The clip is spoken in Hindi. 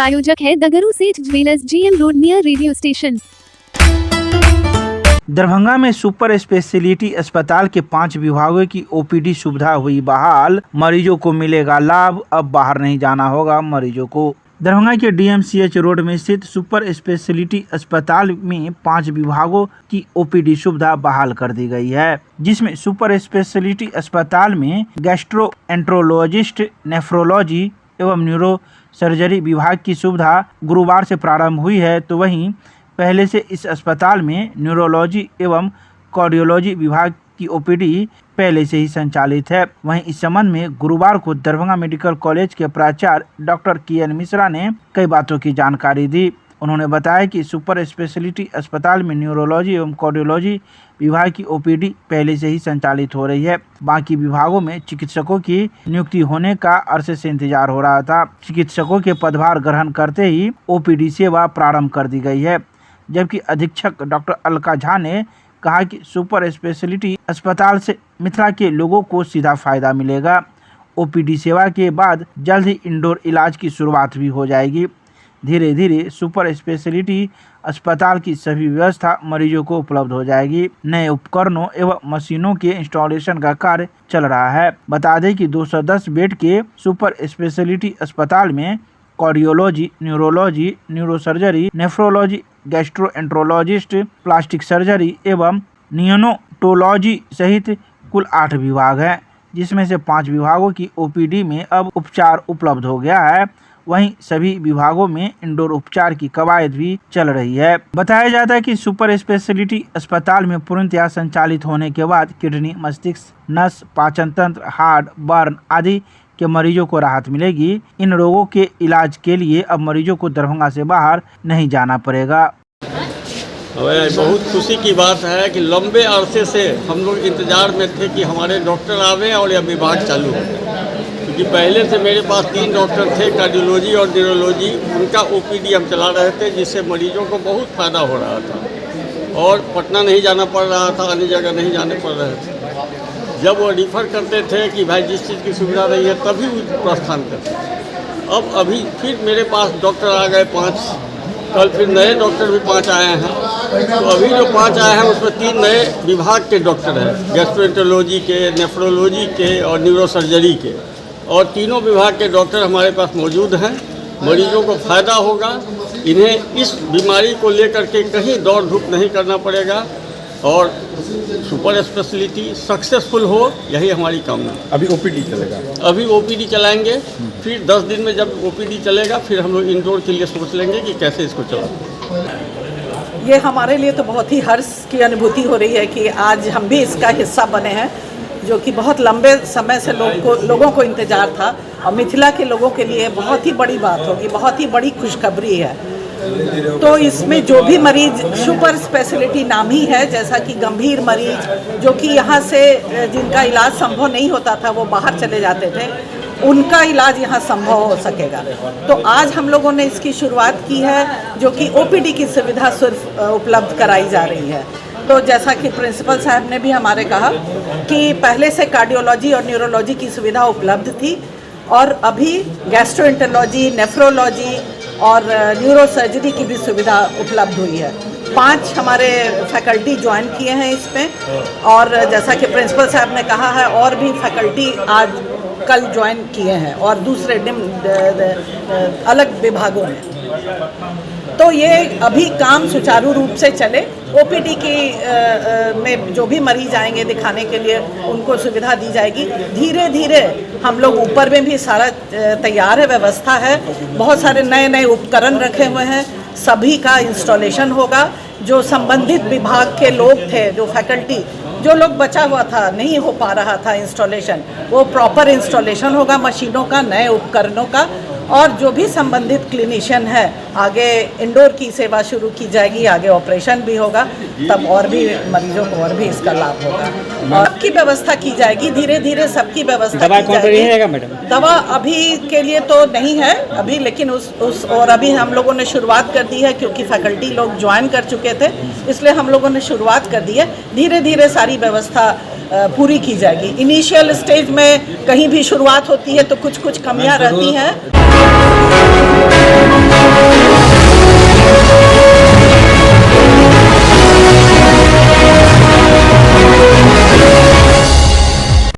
प्रायोजक है दगरू सेठ jewellers, GM road near radio station. Darbhanga में सुपर स्पेशलिटी अस्पताल के 5 विभागों की OPD सुविधा हुई बहाल, मरीजों को मिलेगा लाभ, अब बाहर नहीं जाना होगा मरीजों को। दरभंगा के DMCH रोड में स्थित सुपर स्पेशलिटी अस्पताल में 5 विभागों की OPD सुविधा बहाल कर दी गई है, जिसमें सुपर स्पेशलिटी अस्पताल में गैस्ट्रोएंट्रोलॉजिस्ट, नेफ्रोलॉजी एवं न्यूरो सर्जरी विभाग की सुविधा गुरुवार से प्रारंभ हुई है, तो वहीं पहले से इस अस्पताल में न्यूरोलॉजी एवं कार्डियोलॉजी विभाग की OPD पहले से ही संचालित है। वहीं इस संबंध में गुरुवार को दरभंगा मेडिकल कॉलेज के प्राचार्य डॉक्टर KN मिश्रा ने कई बातों की जानकारी दी। उन्होंने बताया कि सुपर स्पेशलिटी अस्पताल में न्यूरोलॉजी एवं कार्डियोलॉजी विभाग की OPD पहले से ही संचालित हो रही है। बाकी विभागों में चिकित्सकों की नियुक्ति होने का अरसे से इंतजार हो रहा था। चिकित्सकों के पदभार ग्रहण करते ही OPD सेवा प्रारंभ कर दी गई है, जबकि अधीक्षक डॉक्टर अलका झा ने कहा कि सुपर स्पेशलिटी अस्पताल से मिथिला के लोगों को सीधा फायदा मिलेगा। OPD सेवा के बाद जल्द ही इंडोर इलाज की शुरुआत भी हो जाएगी। धीरे धीरे सुपर स्पेशलिटी अस्पताल की सभी व्यवस्था मरीजों को उपलब्ध हो जाएगी। नए उपकरणों एवं मशीनों के इंस्टॉलेशन का कार्य चल रहा है। बता दें कि 210 बेड के सुपर स्पेशलिटी अस्पताल में cardiology, neurology, neurosurgery, nephrology, gastroenterologist, plastic surgery एवं नियोनेटोलॉजी सहित कुल 8 विभाग हैं, जिसमें से 5 विभागों की OPD में अब उपचार उपलब्ध हो गया है। वहीं सभी विभागों में इंडोर उपचार की कवायद भी चल रही है। बताया जाता है कि सुपर स्पेशलिटी अस्पताल में पूर्णतया संचालित होने के बाद किडनी, मस्तिष्क, नस, पाचन तंत्र, हार्ट, बर्न आदि के मरीजों को राहत मिलेगी। इन रोगों के इलाज के लिए अब मरीजों को दरभंगा से बाहर नहीं जाना पड़ेगा। बहुत खुशी की बात है कि लंबे अरसे से हम लोग इंतजार में थे कि हमारे डॉक्टर आवे और यह विभाग चालू हो, क्योंकि पहले से मेरे पास 3 डॉक्टर थे, कार्डियोलॉजी और न्यूरोलॉजी, उनका OPD हम चला रहे थे, जिससे मरीजों को बहुत फ़ायदा हो रहा था और पटना नहीं जाना पड़ रहा था, अन्य जगह नहीं जाने पड़ रहे थे। जब वो रिफ़र करते थे कि भाई जिस चीज़ की सुविधा नहीं है तभी प्रस्थान करते थे। अब अभी फिर मेरे पास डॉक्टर आ गए 5, कल फिर नए डॉक्टर भी 5 आए हैं। तो अभी जो 5 आए हैं उसमें 3 नए विभाग के डॉक्टर हैं, गैस्ट्रोएंट्रोलॉजी के, नेफ्रोलॉजी के और न्यूरोसर्जरी के, और तीनों विभाग के डॉक्टर हमारे पास मौजूद हैं। मरीजों को फ़ायदा होगा, इन्हें इस बीमारी को लेकर के कहीं दौड़ धूप नहीं करना पड़ेगा और सुपर स्पेशलिटी सक्सेसफुल हो, यही हमारी कामना। अभी OPD चलेगा? अभी OPD चलाएंगे, फिर 10 दिन में जब OPD चलेगा फिर हम लोग इंडोर के लिए सोच लेंगे कि कैसे इसको चलाएं। ये हमारे लिए तो बहुत ही हर्ष की अनुभूति हो रही है कि आज हम भी इसका हिस्सा बने हैं, जो कि बहुत लंबे समय से लोगों को इंतज़ार था और मिथिला के लोगों के लिए बहुत ही बड़ी बात होगी, बहुत ही बड़ी खुशखबरी है। तो इसमें जो भी मरीज, सुपर स्पेशलिटी नाम ही है, जैसा कि गंभीर मरीज जो कि यहाँ से जिनका इलाज संभव नहीं होता था वो बाहर चले जाते थे, उनका इलाज यहाँ संभव हो सकेगा। तो आज हम लोगों ने इसकी शुरुआत की है, जो कि OPD की सुविधा सिर्फ उपलब्ध कराई जा रही है। तो जैसा कि प्रिंसिपल साहब ने भी हमारे कहा कि पहले से कार्डियोलॉजी और न्यूरोलॉजी की सुविधा उपलब्ध थी और अभी गैस्ट्रोएंट्रोलॉजी, नेफ्रोलॉजी और न्यूरो सर्जरी की भी सुविधा उपलब्ध हुई है। 5 हमारे फैकल्टी ज्वाइन किए हैं इसमें, और जैसा कि प्रिंसिपल साहब ने कहा है और भी फैकल्टी आज कल ज्वाइन किए हैं और दूसरे अलग विभागों में। तो ये अभी काम सुचारू रूप से चले। OPD की में जो भी मरीज आएंगे दिखाने के लिए उनको सुविधा दी जाएगी। धीरे धीरे हम लोग ऊपर में भी सारा तैयार है, व्यवस्था है, बहुत सारे नए नए उपकरण रखे हुए हैं, सभी का इंस्टॉलेशन होगा। जो संबंधित विभाग के लोग थे, जो फैकल्टी, जो लोग बचा हुआ था, नहीं हो पा रहा था इंस्टॉलेशन, वो प्रॉपर इंस्टॉलेशन होगा मशीनों का, नए उपकरणों का, और जो भी संबंधित क्लिनिशियन है आगे इंडोर की सेवा शुरू की जाएगी, आगे ऑपरेशन भी होगा, तब और भी मरीजों को और भी इसका लाभ होगा और सबकी व्यवस्था की जाएगी। धीरे धीरे सबकी व्यवस्था की जाएगी। मैडम, दवा अभी के लिए तो नहीं है अभी, लेकिन उस और अभी हम लोगों ने शुरुआत कर दी है, क्योंकि फैकल्टी लोग ज्वाइन कर चुके थे, इसलिए हम लोगों ने शुरुआत कर दी है। धीरे धीरे सारी व्यवस्था पूरी की जाएगी। इनिशियल स्टेज में कहीं भी शुरुआत होती है तो कुछ कमियां रहती हैं।